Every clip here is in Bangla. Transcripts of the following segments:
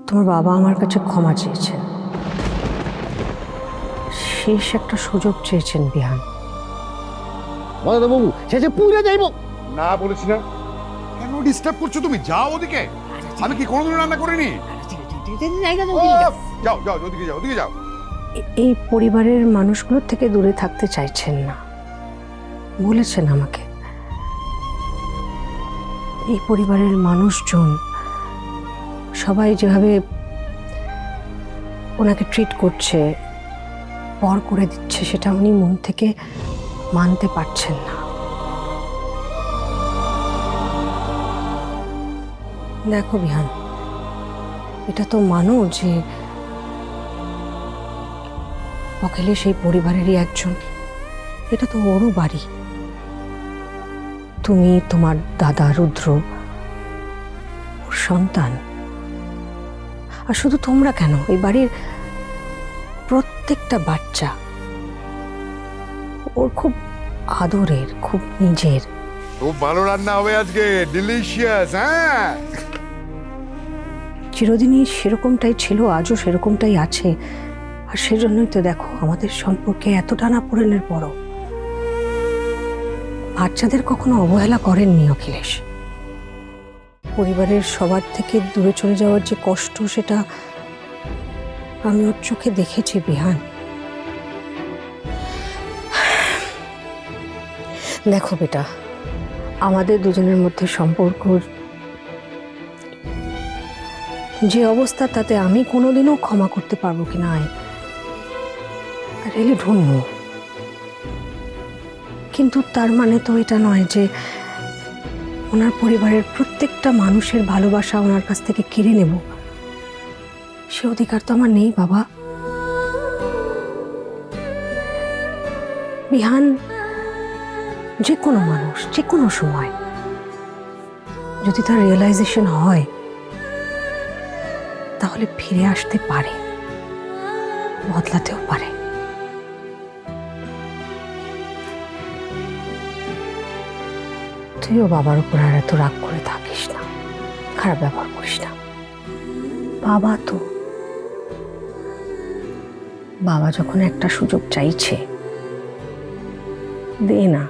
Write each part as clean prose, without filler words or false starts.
তোমার বাবা আমার কাছে ক্ষমা চেয়েছেন, শেষ একটা সুযোগ চেয়েছেন বিহান। বাবু শেষে পুরে যাইব। না বলেছি না? কেন ডিস্টার্ব করছো তুমি? যাও ওদিকে। আমি কি কোনোদিন রান্না করিনি? যাও যাও, ওদিকে যাও, ওদিকে যাও। এই পরিবারের মানুষগুলোর থেকে দূরে থাকতে চাইছেন না, বলেছেন আমাকে। এই পরিবারের মানুষজন সবাই যেভাবে ওনাকে ট্রিট করছে, পর করে দিচ্ছে, সেটা উনি মন থেকে মানতে পারছেন না। দেখো বিহান, এটা তো মানো যে অখিলে সেই পরিবারেরই একজন, এটা তো ওরও বাড়ি। তুমি, তোমার দাদা রুদ্র, ওর সন্তান। আর শুধু তোমরা কেন, এই বাড়ির প্রত্যেকটা বাচ্চা ওর খুব আদরের, খুব নিজের। খুব ভালো রান্না হবে আজকে, ডিলিশিয়াস। হ্যাঁ, চিরদিনই সেরকমটাই ছিল, আজও সেরকমটাই আছে। আর সেজন্যই তো দেখো আমাদের সম্পর্কে এত টানাপোড়েনের পরও বাচ্চাদের কখনো অবহেলা করেননি অখিলেশ। পরিবারের সবার থেকে দূরে চলে যাওয়ার যে কষ্ট, সেটা আমি ওর চোখে দেখেছি বিহান। দেখো বেটা, আমাদের দুজনের মধ্যে সম্পর্ক যে অবস্থা, তাতে আমি কোনোদিনও ক্ষমা করতে পারবো কিনা আই রিয়েলি ডোন্ট নো। কিন্তু তার মানে তো এটা নয় যে ওনার পরিবারের প্রত্যেকটা মানুষের ভালোবাসা ওনার কাছ থেকে কেড়ে নেব। সে অধিকার তো আমার নেই বাবা। বিহান যে কোনো মানুষ যে কোনো সময় যদি তার রিয়েলাইজেশন হয়, তাহলে ফিরে আসতে পারে, বদলাতেও পারে। তুইও বাবার উপর আর এত রাগ করে থাকিস না, খারাপ ব্যবহার করিস না। বাবা তো, বাবা যখন একটা সুযোগ চাইছে, দে না,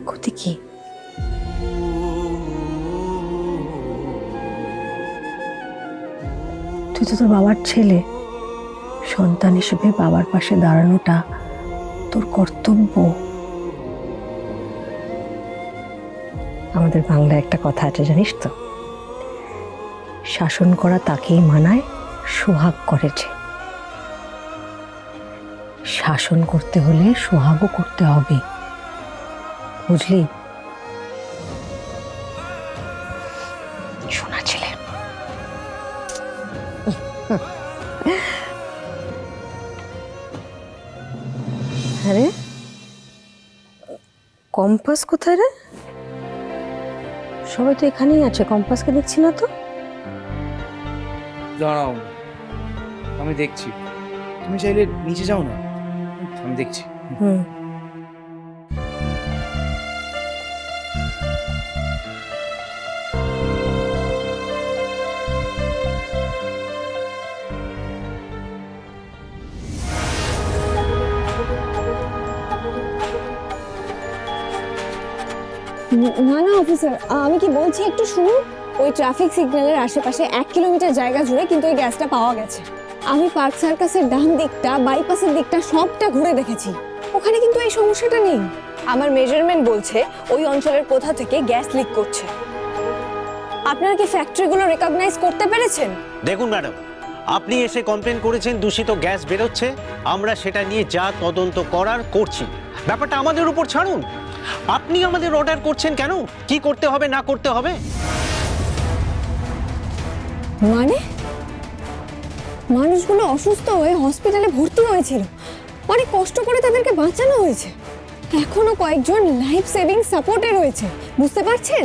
ক্ষতি কি? তুই তো তোর বাবার ছেলে, সন্তান হিসেবে বাবার পাশে দাঁড়ানোটা তোর কর্তব্য। আমাদের বাংলায় একটা কথা আছে জানিস তো, শাসন করা তাকেই মানায় সোহাগ করেছে। শাসন করতে হলে সোহাগও করতে হবে, বুঝলি? শোনা ছেলে। আরে কম্পাস কোথায় রে? সবাই তো এখানেই আছে, কম্পাসকে দেখছি না তো। দাঁড়াও, আমি দেখছি। তুমি চাইলে নিচে যাও না, আমি দেখছি। হুম। না না অফিসার, আমি কি বলছি একটু শুনুন। ওই ট্রাফিক সিগন্যালের আশেপাশে 1 কিলোমিটার জায়গা জুড়ে কিন্তু ওই গ্যাসটা পাওয়া গেছে। আমি পার্ক সার্কাসের ডান দিকটা, বাইপাসের দিকটা সবটা ঘুরে দেখেছি, ওখানে কিন্তু এই সমস্যাটা নেই। আমার মেজারমেন্ট বলছে ওই অঞ্চলের কোথা থেকে গ্যাস লিক করছে। আপনারা কি ফ্যাক্টরিগুলো রেকগনাইজ করতে পেরেছেন? দেখুন ম্যাডাম, আপনি এসে কমপ্লেন করেছেন দূষিত গ্যাস বেরোচ্ছে, আমরা সেটা নিয়ে যা তদন্ত করার করছি। ব্যাপারটা আমাদের উপর ছাড়ুন। আপনি আমাদের অর্ডার করছেন কেন, কি করতে হবে না করতে হবে? মানে মানুষগুলো অসুস্থ হয়ে হসপিটালে ভর্তি হয়েছিল, অনেক কষ্ট করে তাদেরকে বাঁচানো হয়েছে, এখনো কয়েকজন লাইফ সেভিং সাপোর্টে রয়েছে, বুঝতে পারছেন?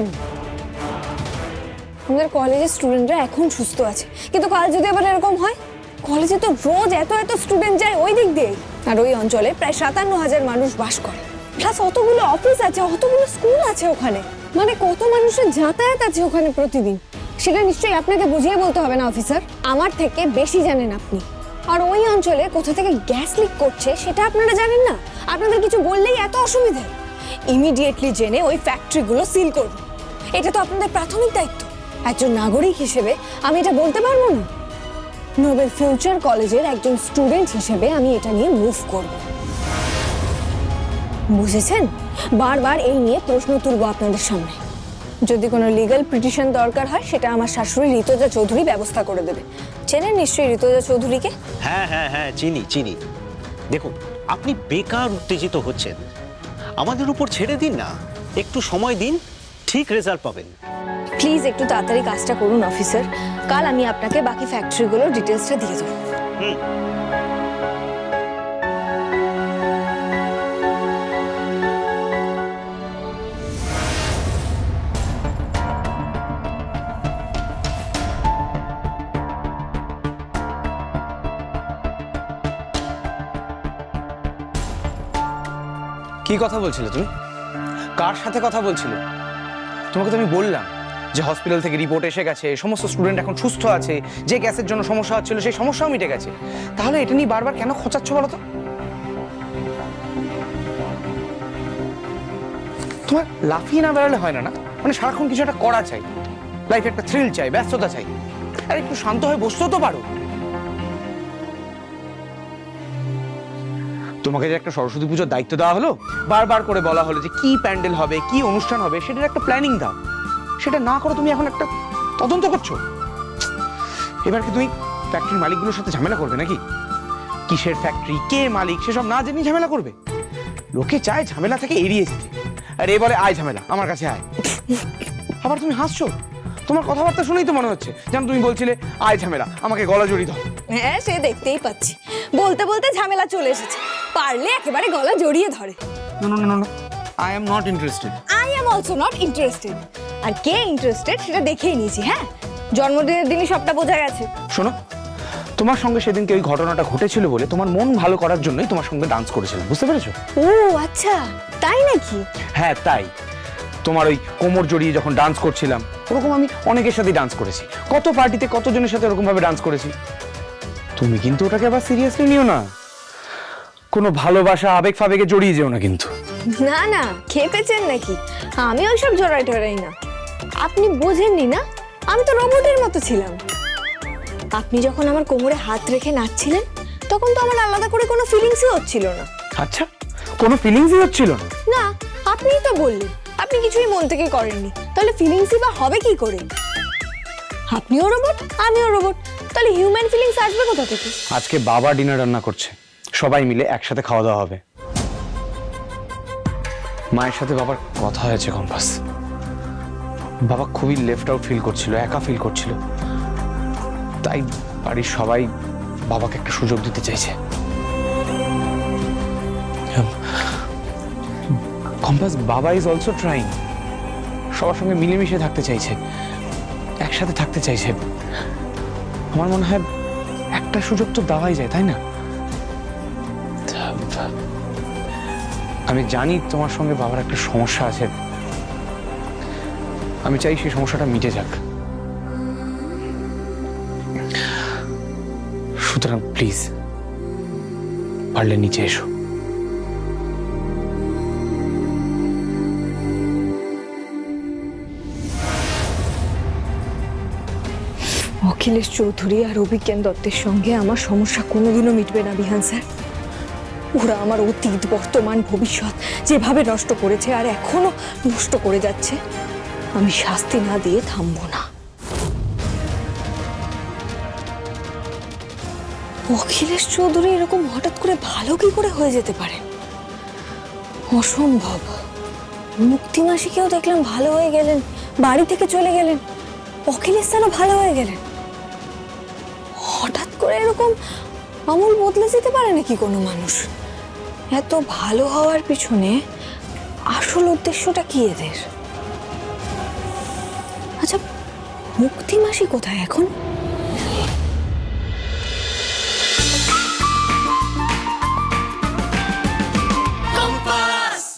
আমাদের কলেজের স্টুডেন্টরা এখন সুস্থ আছে, কিন্তু কাল যদি আবার এরকম হয়? কলেজে তো রোজ এত এত স্টুডেন্ট যায় ওই দিক দিয়ে, আর ওই অঞ্চলে প্রায় 57,000 মানুষ বাস করে, প্লাস অতগুলো অফিস আছে, অতগুলো স্কুল আছে ওখানে, মানে কত মানুষের যাতায়াত আছে ওখানে প্রতিদিন। সেটা নিশ্চয়ই আপনাকে বুঝিয়ে বলতে হবে না অফিসার, আমার থেকে বেশি জানেন আপনি। আর ওই অঞ্চলে কোথা থেকে গ্যাস লিক করছে সেটা আপনারা জানেন না, আপনাদের কিছু বললেই এত অসুবিধে। ইমিডিয়েটলি জেনে ওই ফ্যাক্টরিগুলো সিল করুন, এটা তো আপনাদের প্রাথমিক দায়িত্ব। একজন নাগরিক হিসেবে আমি এটা বলতে পারবো না? নোবেল ফিউচার কলেজের একজন স্টুডেন্ট হিসেবে আমি এটা নিয়ে মুভ করব, বুঝেছেন? বারবার এই নিয়ে প্রশ্ন তুলবো আপনাদের সামনে। যদি কোনো লিগ্যাল পিটিশন দরকার হয় সেটা আমার শাশুড়ি ঋতুজা চৌধুরী ব্যবস্থা করে দেবে। চেনেন নিশ্চয়ই ঋতুজা চৌধুরীকে? হ্যাঁ হ্যাঁ হ্যাঁ, চিনি চিনি। দেখুন, আপনি বেকার উত্তেজিত হচ্ছেন, আমাদের উপর ছেড়ে দিন না, একটু সময় দিন, ঠিক রেজাল্ট পাবেন। প্লিজ একটু তাড়াতাড়ি কাজটা করুন অফিসার, কাল আমি আপনাকে বাকি ফ্যাক্টরিগুলোর ডিটেলসটা দিয়ে দেবো। কি কথা বলছিলে তুমি? কার সাথে কথা বলছিলে? তোমাকে তো আমি বললাম যে হসপিটাল থেকে রিপোর্ট এসে গেছে, সমস্ত স্টুডেন্ট এখন সুস্থ আছে, যে গ্যাসের জন্য সমস্যা হচ্ছিল সেই সমস্যাও মিটে গেছে। তাহলে এটা নিয়ে বারবার কেন খোঁচাচ্ছ বলো তো? তোমার লাফিয়ে না বেড়ালে হয় না, না মানে সারাক্ষণ কিছু একটা করা চাই, লাইফে একটা থ্রিল চাই, ব্যস্ততা চাই। আর একটু শান্ত হয়ে বসতেও তো পারো। তোমাকে যে একটা সরস্বতী পুজোর দায়িত্ব দেওয়া হলো, বারবার করে বলা হলো যে কি প্যান্ডেল হবে, কি অনুষ্ঠান হবে, সেটার একটা প্ল্যানিং দাও। সেটা না করে তুমি এখন একটা তদন্ত করছো। এবার কি তুমি ফ্যাক্টরির মালিকগুলোর সাথে ঝামেলা করবে নাকি? কিসের ফ্যাক্টরি, কে মালিক, সেসব না জেনে ঝামেলা করবে? লোকে চায় ঝামেলা থেকে এড়িয়ে যেতে, আর এ বলে আয় ঝামেলা, আমার কাছে আয়। আবার তুমি হাসছো, তোমার কথাবার্তা শুনেই তো মনে হচ্ছে যেন তুমি বলছিলে আয় ঝামেলা, আমাকে গলা জড়িয়ে দাও। হ্যাঁ, সে দেখতেই পাচ্ছি, বলতে বলতে ঝামেলা চলে এসেছে, পারলে একেবারে গলা জড়িয়ে ধরে। না, I am not interested. I am also not interested. আর কে ইন্টারেস্টেড সেটা দেখেই নিয়েছি। হ্যাঁ, জন্মদিনের দিনই সবটা বোঝা গেছে। শোনো, তোমার সঙ্গে সেদিনকে ওই ঘটনাটা ঘটেছিল বলে তোমার মন ভালো করার জন্যই তোমার সঙ্গে ডান্স করেছিলাম, বুঝতে পেরেছো? ও আচ্ছা, তাই নাকি? হ্যাঁ তাই। তোমার ওই কোমর জড়িয়ে যখন ডান্স করছিলাম, ওরকম আমি অনেকের সাথে ডান্স করেছি, কত পার্টিতে কতজনের সাথে ওরকম ভাবে ডান্স করেছি। তুমি কিন্তু ওটাকে আবার সিরিয়াসলি নিও না, কোনো ভালোবাসা আবেগ ফাবেগে জড়িয়ে যেও না কিন্তু। না না, খেপেছেন নাকি? আমি ওইসব জড়াই টড়াই না। আপনি বোঝেননি না, আমি তো রোবটের মতো ছিলাম। আপনি যখন আমার কোমরে হাত রেখে নাচছিলেন তখন তো আমার আলাদা করে কোনো ফিলিংসই হচ্ছিল না। আচ্ছা, কোনো ফিলিংসই হচ্ছিল না? না, আপনিই তো বললেন আপনি কিছুই মন থেকে করেননি, তাহলে ফিলিংসই বা হবে কি করে? আপনিও রোবট, আমিও রোবট, তাহলে হিউম্যান ফিলিংস আসবে কোথা থেকে? আজকে বাবা ডিনার রান্না করছে, সবাই মিলে একসাথে খাওয়া দাওয়া হবে। মায়ের সাথে বাবার কথা হয়েছে কম্পাস। বাবা খুবই লেফট আউট ফিল করছিল, একা ফিল করছিল, তাই বাড়ির সবাই বাবাকে একটা সুযোগ দিতে চাইছে। কম্পাস, বাবা ইজ অলসো ট্রাইং, সবার সঙ্গে মিলেমিশে থাকতে চাইছে, একসাথে থাকতে চাইছে। আমার মনে হয় একটা সুযোগ তো দেওয়াই যায়, তাই না? আমি জানি তোমার সঙ্গে বাবার একটা সমস্যা আছে, আমি চাই সেই সমস্যাটা মিটে যাক। সুতরাং প্লিজ পারলে নিচে এসো। অখিলেশ চৌধুরী আর অভিজ্ঞান দত্তের সঙ্গে আমার সমস্যা কোনোদিনও মিটবে না বিহান স্যার। ওরা আমার অতীত, বর্তমান, ভবিষ্যৎ যেভাবে নষ্ট করেছে আর এখনো নষ্ট করে যাচ্ছে, আমি শাস্তি না দিয়ে থামবো না। অখিলেশ চৌধুরী এরকম হঠাৎ করে ভালো কি করে হয়ে যেতে পারে? অসম্ভব। মুক্তি মাসিকেও দেখলাম ভালো হয়ে গেলেন, বাড়ি থেকে চলে গেলেন, অখিলেশ যেন ভালো হয়ে গেলেন। হঠাৎ করে এরকম আমূল বদলে যেতে পারে নাকি কোনো মানুষ? এত ভালো হওয়ার পিছনে আসল উদ্দেশ্যটা কি এদের? আচ্ছা, মুক্তি মাসি কোথায় এখন?